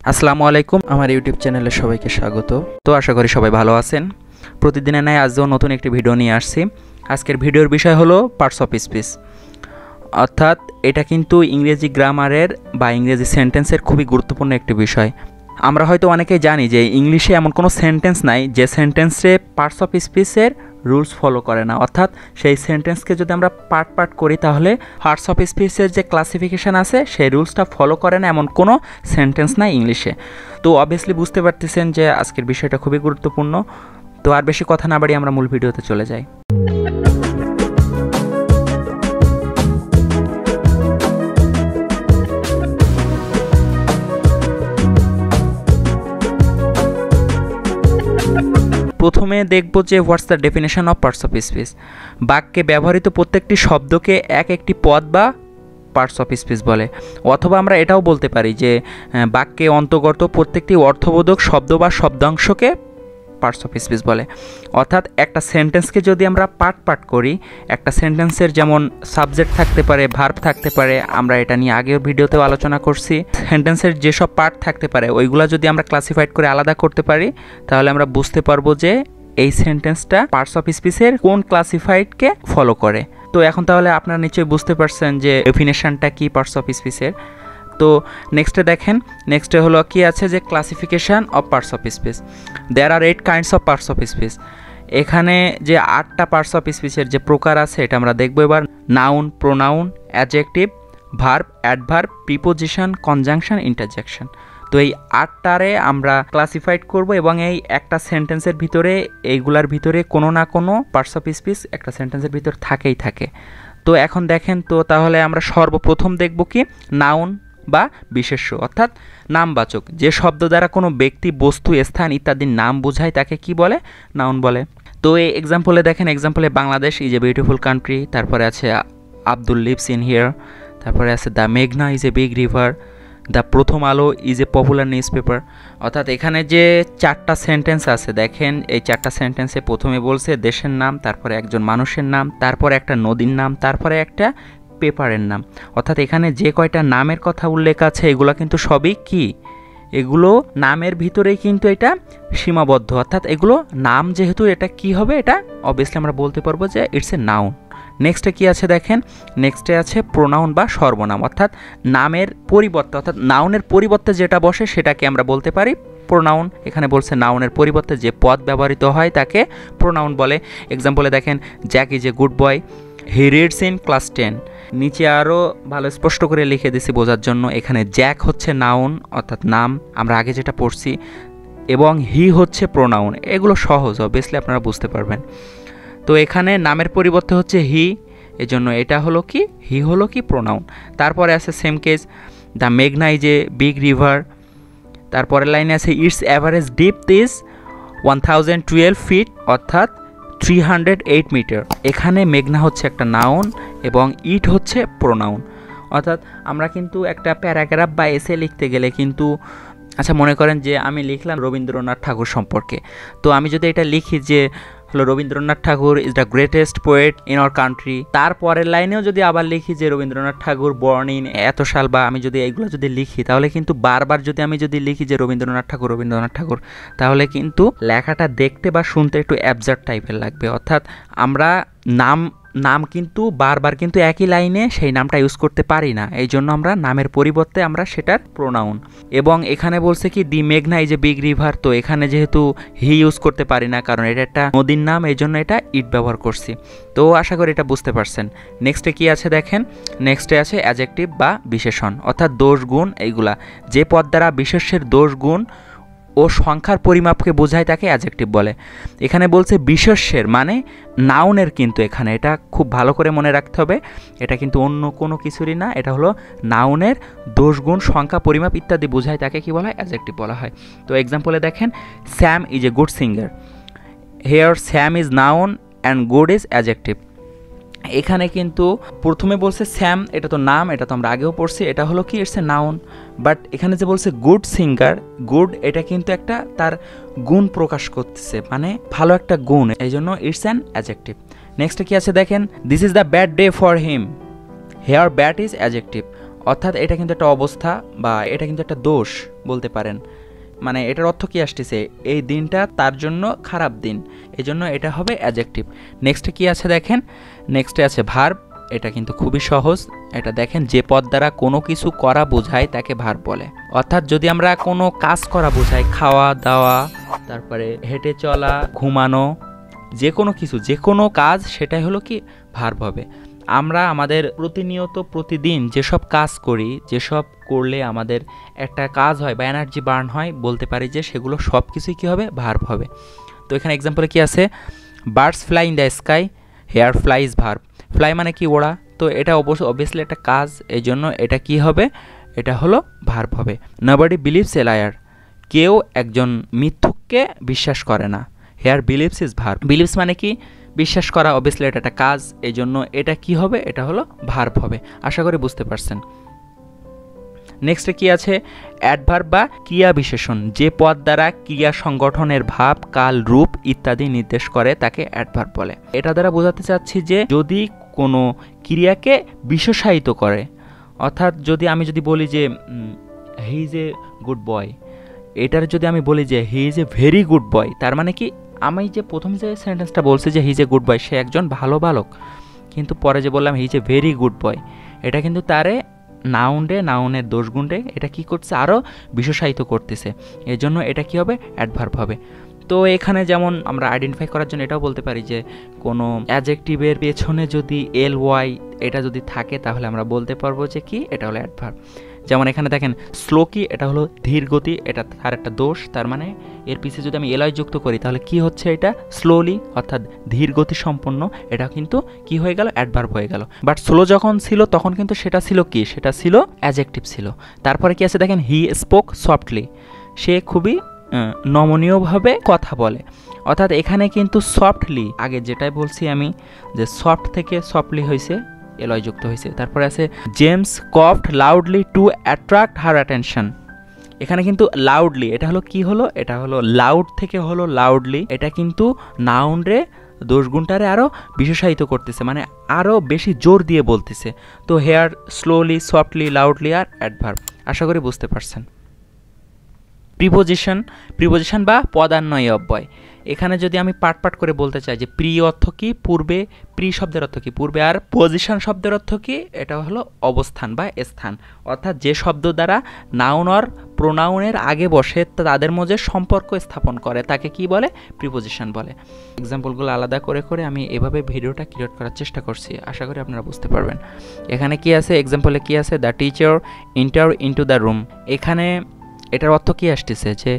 আসসালামু আলাইকুম, আমার ইউটিউব চ্যানেলে সবাইকে স্বাগত। তো আশা করি সবাই ভালো আছেন। প্রতিদিনের ন্যায় আজও নতুন একটি ভিডিও নিয়ে আসছি। আজকের ভিডিওর বিষয় হলো পার্টস অফ স্পিচ, অর্থাৎ এটা কিন্তু ইংরেজি গ্রামারের বা ইংরেজি সেন্টেন্সের খুবই গুরুত্বপূর্ণ একটি বিষয়। আমরা হয়তো অনেকেই জানি যে ইংলিশে এমন কোনো সেন্টেন্স নাই যে সেন্টেন্সে পার্টস অফ স্পিচের রুলস ফলো করে না, অর্থাৎ সেই সেন্টেন্সকে যদি আমরা পার্ট করি তাহলে পার্টস অফ স্পিচের যে ক্লাসিফিকেশান আছে সেই রুলসটা ফলো করে না এমন কোনো সেন্টেন্স নাই ইংলিশে। তো অবভিয়াসলি বুঝতে পারতেছেন যে আজকের বিষয়টা খুবই গুরুত্বপূর্ণ। তো আর বেশি কথা না বাড়িয়ে আমরা মূল ভিডিওতে চলে যাই। প্রথমে দেখব যে what's the definition of parts of speech. বাক্যে ব্যবহৃত প্রত্যেকটি শব্দকে একটি পদ বা পার্টস অফ স্পিচ বলে, অথবা আমরা এটাও বলতে পারি যে বাক্যে অন্তর্গত প্রত্যেকটি অর্থবোধক শব্দ বা শব্দাংশকে পার্টস অফ স্পিচ বলে। অর্থাৎ একটা সেন্টেন্সকে যদি আমরা পার্ট করি, একটা সেন্টেন্সের যেমন সাবজেক্ট থাকতে পারে, ভার্ব থাকতে পারে, আমরা এটা নিয়ে আগের ভিডিওতেও আলোচনা করছি। সেন্টেন্সের যেসব পার্ট থাকতে পারে ওইগুলো যদি আমরা ক্লাসিফাইড করে আলাদা করতে পারি তাহলে আমরা বুঝতে পারবো যে এই সেন্টেন্সটা পার্টস অফ স্পিচের কোন ক্লাসিফাইডকে ফলো করে। তো এখন তাহলে আপনারা নিশ্চয়ই বুঝতে পারছেন যে ডেফিনেশনটা কি পার্টস অফ স্পিচের। তো নেক্সটে দেখেন, নেক্সটে হলো কি আছে যে classification of parts of speech. There are 8 kinds of parts of speech. এখানে যে 8টা পার্টস অফ স্পিচের যে প্রকার আছে এটা আমরা দেখব এবার। Noun, pronoun, adjective, verb, adverb, preposition, conjunction, interjection. তো এই 8টারে আমরা ক্লাসিফাইড করব এবং এই একটা সেন্টেন্সের ভিতরে এইগুলার ভিতরে কোনো না কোনো পার্টস অফ স্পিচ একটা সেন্টেন্সের ভিতর থাকেই থাকে। তো এখন দেখেন, তো তাহলে আমরা সর্বপ্রথম দেখব কি নাউন বা বিশেষ্য, অর্থাৎ নামবাচক যে শব্দ দ্বারা কোনো ব্যক্তি, বস্তু, স্থান ইত্যাদির নাম বোঝায় তাকে কি বলে? নাউন বলে। তো এই এক্সাম্পলে দেখেন, এক্সাম্পলে Bangladesh is a beautiful country, তারপরে আছে আব্দুল লিভস ইন হিয়ার, তারপরে আছে দ্য মেঘনা is a big river, the প্রথম আলো is a popular news paper. অর্থাৎ এখানে যে 4টা সেন্টেন্স আছে দেখেন, এই 4টা সেন্টেন্সে প্রথমে বলছে দেশের নাম, তারপরে একজন মানুষের নাম, তারপরে একটা নদীর নাম, তারপরে একটা পেপারের নাম। অর্থাৎ এখানে যে কয়টা নামের কথা উল্লেখ আছে এগুলো কিন্তু সবই কি, এগুলো নামের ভিতরেই কিন্তু এটা সীমাবদ্ধ। অর্থাৎ এগুলো নাম যেহেতু এটা কি হবে, এটা অবভিয়াসলি আমরা বলতে পারবো যে ইটস এ নাউন। নেক্সটে কি আছে দেখেন, নেক্সটে আছে প্রোনাউন বা সর্বনাম, অর্থাৎ নামের পরিবর্তে, অর্থাৎ নাউনের পরিবর্তে যেটা বসে সেটাকে আমরা বলতে পারি প্রোনাউন। এখানে বলছে নাউনের পরিবর্তে যে পদ ব্যবহৃত হয় তাকে প্রোনাউন বলে। এক্সাম্পলে দেখেন, Jack is a good boy, he reads in class 10। নিচে আরও ভালো স্পষ্ট করে লিখে দিছি বোঝার জন্য। এখানে জ্যাক হচ্ছে নাউন অর্থাৎ নাম, আমরা আগে যেটা পড়ছি, এবং হি হচ্ছে প্রোনাউন। এগুলো সহজ, অবভিয়াসলি আপনারা বুঝতে পারবেন। তো এখানে নামের পরিবর্তে হচ্ছে হি, এজন্য এটা হলো কি, হি হলো কি প্রোনাউন। তারপরে আছে সেম কেস, দ্য মেঘনা ইজ এ বিগ রিভার। তারপরের লাইনে আছে its average depth is 1012 feet, অর্থাৎ 308 মিটার। এখানে মেঘনা হচ্ছে একটা নাউন এবং ইট হচ্ছে প্রোনাউন। অর্থাৎ আমরা কিন্তু একটা প্যারাগ্রাফ বা এসে লিখতে গেলে কিন্তু, আচ্ছা মনে করেন যে আমি লিখলাম রবীন্দ্রনাথ ঠাকুর সম্পর্কে, তো আমি যদি এটা লিখি যে হলো Rabindranath Thakur is the greatest poet in our country, তারপরের লাইনেও যদি আবার লিখি যে রবীন্দ্রনাথ ঠাকুর বর্ন ইন এত সাল, বা আমি যদি এইগুলো যদি লিখি তাহলে কিন্তু বারবার যদি আমি যদি লিখি যে রবীন্দ্রনাথ ঠাকুর, তাহলে কিন্তু লেখাটা দেখতে বা শুনতে একটু অ্যাবজার্ড টাইপের লাগবে। অর্থাৎ আমরা নাম কিন্তু বারবার কিন্তু একই লাইনে সেই নামটা ইউজ করতে পারি না, এই জন্য আমরা নামের পরিবর্তে আমরা সেটার প্রোনাউন। এবং এখানে বলছে কি দি মেঘনা ইজ এ বিগ রিভার, তো এখানে যেহেতু হি ইউজ করতে পারি না কারণ এটা একটা নদীর নাম, এই জন্য এটা ইট ব্যবহার করছি। তো আশা করি এটা বুঝতে পারছেন। নেক্সটে কি আছে দেখেন, নেক্সটে আছে অ্যাডজেক্টিভ বা বিশেষণ, অর্থাৎ দোষ গুণ। এইগুলা যে পদ দ্বারা বিশেষ্যের দোষ গুণ ও সংখ্যার পরিমাপকে বোঝায় তাকে অ্যাডজেক্টিভ বলে। এখানে বলছে বিশেষ্যের মানে নাউনের, কিন্তু এখানে এটা খুব ভালো করে মনে রাখতে হবে, এটা কিন্তু অন্য কোনো কিছুরই না, এটা হলো নাউনের দোষ গুণ, সংখ্যা, পরিমাপ ইত্যাদি বোঝায় তাকে কি বলা হয়? অ্যাডজেক্টিভ বলা হয়। তো এক্সাম্পলে দেখেন, Sam is a good singer, here Sam is noun and good is adjective. এখানে কিন্তু প্রথমে বলছে স্যাম, এটা তো নাম, এটা তো আমরা আগেও পড়ছি, এটা হলো কি, ইটস এ নাউন। বাট এখানে যে বলছে গুড সিঙ্গার, গুড এটা কিন্তু একটা তার গুণ প্রকাশ করতেছে, মানে ভালো একটা গুণ, এই জন্য ইটস অ্যান অ্যাডজেক্টিভ। নেক্সট কি আছে দেখেন, this is the bad day for him, here bad is adjective. অর্থাৎ এটা কিন্তু একটা অবস্থা বা এটা কিন্তু একটা দোষ বলতে পারেন। মানে এটার অর্থ কি আসতেছে, এই দিনটা তার জন্য খারাপ দিন, এই জন্য এটা হবে অ্যাডজেক্টিভ। নেক্সটে কি আছে দেখেন, নেক্সটে আছে ভার্ব। এটা কিন্তু খুবই সহজ। এটা দেখেন, যে পদ দ্বারা কোনো কিছু করা বোঝায় তাকে ভার্ব বলে। অর্থাৎ যদি আমরা কোনো কাজ করা বোঝাই, খাওয়া দাওয়া, তারপরে হেঁটে চলা, ঘুমানো, যে কোনো কিছু, যে কোনো কাজ, সেটাই হলো কি ভার্ব হবে। আমরা আমাদের প্রতিনিয়ত প্রতিদিন যেসব কাজ করি, যেসব করলে আমাদের একটা কাজ হয় বা এনার্জি বার্ন হয়, বলতে পারি যে সেগুলো সব কিছুই কী হবে, ভার্ব হবে। তো এখানে এক্সাম্পলে কি আছে, birds fly in the sky, here fly is verb. Fly মানে কি ওড়া, তো এটা অবভিয়াসলি একটা কাজ, এই জন্য এটা কি হবে, এটা হলো ভার্ব হবে। নবডি বিলিভস এ লায়ার, কেউ একজন মিথ্যুককে বিশ্বাস করে না। Here believes is verb. Believes মানে কি বিশ্বাস করা, অবভিয়াসলি এটা একটা কাজ, এই জন্য এটা কি হবে, এটা হলো ভার্ব হবে। আশা করি বুঝতে পারছেন। নেক্সটে কি আছে, অ্যাডভার্ব বা ক্রিয়া বিশেষণ, যে পদ দ্বারা ক্রিয়া সংগঠনের ভাব, কাল, রূপ ইত্যাদি নির্দেশ করে তাকে অ্যাডভার্ব বলে। এটা দ্বারা বোঝাতে চাচ্ছি যে যদি কোনো ক্রিয়াকে বিশেষায়িত করে, অর্থাৎ আমি যদি বলি যে he is a good boy, এটার যদি আমি বলি যে he is a very good boy, তার মানে কি আমি যে প্রথম যে সেন্টেন্সটা বলছি যে he is a good boy, সে একজন ভালো বালক, কিন্তু পরে যে বললাম he is a very good boy, এটা কিন্তু তারে নাউনের দোষগুণে এটা কি করছে, আরও বিশেষায়িত করতেছে, এর জন্য এটা কি হবে, অ্যাডভার্ব হবে। তো এখানে যেমন আমরা আইডেন্টিফাই করার জন্য এটাও বলতে পারি যে কোনো অ্যাডজেক্টিভের পেছনে যদি ly এটা যদি থাকে, তাহলে আমরা বলতে পারবো যে কি, এটা হলো অ্যাডভার্ব। যেমন এখানে দেখেন স্লো কি, এটা হলো ধীর গতি, এটা তার একটা দোষ, তার মানে এর পিছিয়ে যদি আমি ly যুক্ত করি তাহলে কি হচ্ছে, এটা স্লোলি অর্থাৎ ধীর গতি সম্পন্ন, এটা কিন্তু কি হয়ে গেল, অ্যাডভার্ব হয়ে গেল। বাট স্লো যখন ছিল তখন কিন্তু সেটা ছিল কি, সেটা ছিল অ্যাডজেক্টিভ ছিল। তারপরে কি আছে দেখেন, হি স্পোক সফটলি, সে খুবই নমনীয়ভাবে কথা বলে, অর্থাৎ এখানে কিন্তু সফটলি, আগে যেটাই বলছি আমি যে সফট থেকে সফটলি হয়েছে, ly যুক্ত হয়েছে। তারপরে আছে James coughed loudly to attract her attention, এখানে কিন্তু লাউডলি, এটা হলো কি হলো, এটা হলো লাউড থেকে হলো লাউডলি, এটা কিন্তু নাউনরে দোষগুণটারে আরও বিশেষায়িত করতেছে, মানে আরও বেশি জোর দিয়ে বলতেছে। তো হেয়ার, স্লোলি, সফটলি, লাউডলি আর অ্যাডভার্ব। আশা করি বুঝতে পারছেন। প্রিপোজিশন বা পদান্বয়ী অব্যয়, এখানে যদি আমি পার্ট করে বলতে চাই যে প্রি অর্থ কি, পূর্বে, প্রি শব্দের অর্থ কি পূর্বে, আর পজিশন শব্দের অর্থ কি, এটা হলো অবস্থান বা স্থান, অর্থাৎ যে শব্দ দ্বারা নাউন আর প্রোনাউনের আগে বসে তাদের মধ্যে সম্পর্ক স্থাপন করে তাকে কি বলে, প্রিপোজিশন বলে। এক্সাম্পলগুলো আলাদা করে আমি এভাবে ভিডিওটা ক্রিয়েট করার চেষ্টা করছি, আশা করি আপনারা বুঝতে পারবেন। এখানে কি আছে, এক্সাম্পলে কি আছে, the teacher enter into the room, এখানে এটার অর্থ কি আসতেছে যে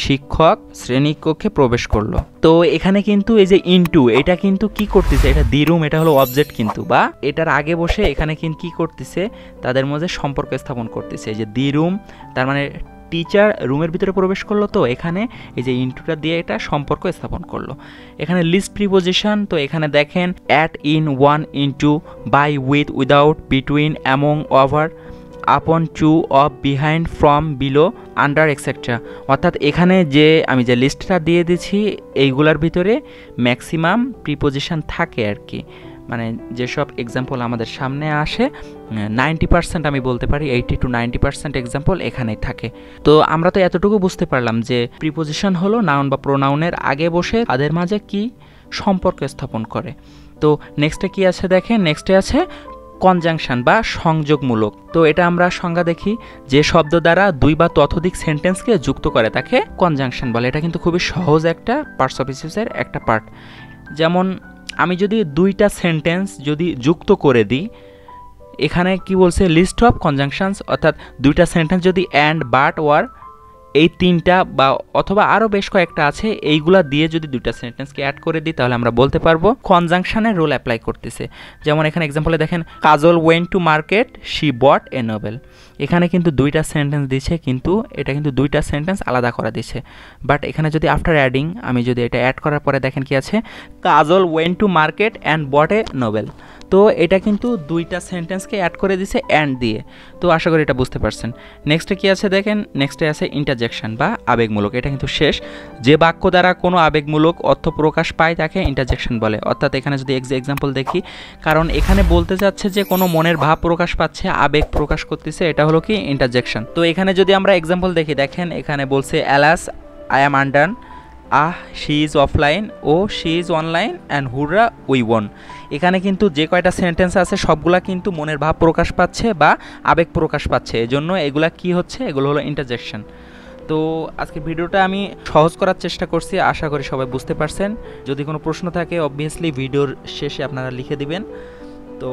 শিক্ষক শ্রেণীকক্ষে প্রবেশ করলো। তো এখানে কিন্তু এই যে ইনটু, এটা কিন্তু কি করতেছে, এটা দি রুম, এটা হলো অবজেক্ট কিন্তু, বা এটার আগে বসে এখানে কিন্তু কি করতেছে, তাদের মধ্যে সম্পর্ক স্থাপন করতেছে। এই যে দি রুম, তার মানে টিচার রুমের ভিতরে প্রবেশ করলো, তো এখানে এই যে ইনটুটা দিয়ে এটা সম্পর্ক স্থাপন করলো। এখানে লিস্ট প্রিপোজিশন, তো এখানে দেখেন at, in, on, into, by, with, without, between, among, over, upon, to, of, behind, from, below, under, etcetera, অর্থাৎ এখানে যে আমি যে লিস্টটা দিয়ে দিচ্ছি এইগুলার ভিতরে ম্যাক্সিমাম প্রিপোজিশন থাকে আর কি, মানে যেসব এক্সাম্পল আমাদের সামনে আসে 90% আমি বলতে পারি 80 to 90% এক্সাম্পল এখানেই থাকে। তো আমরা তো এতটুকু বুঝতে পারলাম যে প্রিপোজিশন হলো নাউন বা প্রোনাউনের আগে বসে তাদের মাঝে কি সম্পর্ক স্থাপন করে। তো নেক্সটে কি আছে দেখেন, নেক্সটে আছে কনজাংশন বা সংযোগমূলক। তো এটা আমরা সংজ্ঞা দেখি, যে শব্দ দ্বারা দুই বা ততোধিক সেন্টেন্সকে যুক্ত করে তাকে কনজাংশন বলে। এটা কিন্তু খুবই সহজ একটা পার্টস অফ স্পিচের একটা পার্ট। যেমন আমি যদি দুইটা সেন্টেন্স যদি যুক্ত করে দিই, এখানে কি বলছে, লিস্ট অফ কনজাংশনস, অর্থাৎ দুইটা সেন্টেন্স যদি অ্যান্ড, বাট, ওয়ার, এই তিনটা বা অথবা আরও বেশ কয়েকটা আছে, এইগুলা দিয়ে যদি দুইটা সেন্টেন্সকে অ্যাড করে দিই তাহলে আমরা বলতে পারবো কনজাংশনের রোল অ্যাপ্লাই করতেছে। যেমন এখানে এক্সাম্পলে দেখেন, Kajal went to market, she bought a novel, এখানে কিন্তু দুইটা সেন্টেন্স দিছে, কিন্তু এটা কিন্তু দুইটা সেন্টেন্স আলাদা করা দিছে। বাট এখানে যদি আফটার অ্যাডিং আমি যদি এটা অ্যাড করার পরে দেখেন কি আছে, Kajal went to market and bought a novel. তো এটা কিন্তু দুইটা সেন্টেন্সকে অ্যাড করে দিছে অ্যান্ড দিয়ে। তো আশা করি এটা বুঝতে পারছেন। নেক্সটে কি আছে দেখেন, নেক্সটে আছে ইন্টারজেকশন বা আবেগমূলক। এটা কিন্তু শেষ। যে বাক্য দ্বারা কোনো আবেগমূলক অর্থ প্রকাশ পায় তাকে ইন্টারজেকশন বলে। অর্থাৎ এখানে যদি এক্সাম্পল দেখি, কারণ এখানে বলতে চাচ্ছে যে কোনো মনের ভাব প্রকাশ পাচ্ছে, আবেগ প্রকাশ করতেছে, এটা হলো কি ইন্টারজেকশন। তো এখানে যদি আমরা এক্সাম্পল দেখি, দেখেন এখানে বলছে alas I am undone, she is offline ও she is online and hurrah we won. এখানে কিন্তু যে কয়টা সেন্টেন্স আছে সবগুলা কিন্তু মনের ভাব প্রকাশ পাচ্ছে বা আবেগ প্রকাশ পাচ্ছে, এজন্য এগুলা কি হচ্ছে, এগুলো হলো ইন্টারজেকশন। তো আজকের ভিডিওটা আমি সহজ করার চেষ্টা করছি, আশা করি সবাই বুঝতে পারছেন। যদি কোনো প্রশ্ন থাকে অবভিয়াসলি ভিডিওর শেষে আপনারা লিখে দিবেন। তো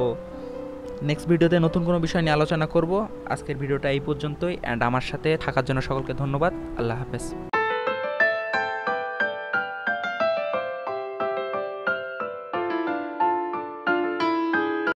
নেক্সট ভিডিওতে নতুন কোনো বিষয় নিয়ে আলোচনা করব। আজকের ভিডিওটা এই পর্যন্তই, অ্যান্ড আমার সাথে থাকার জন্য সকলকে ধন্যবাদ। আল্লাহ হাফেজ।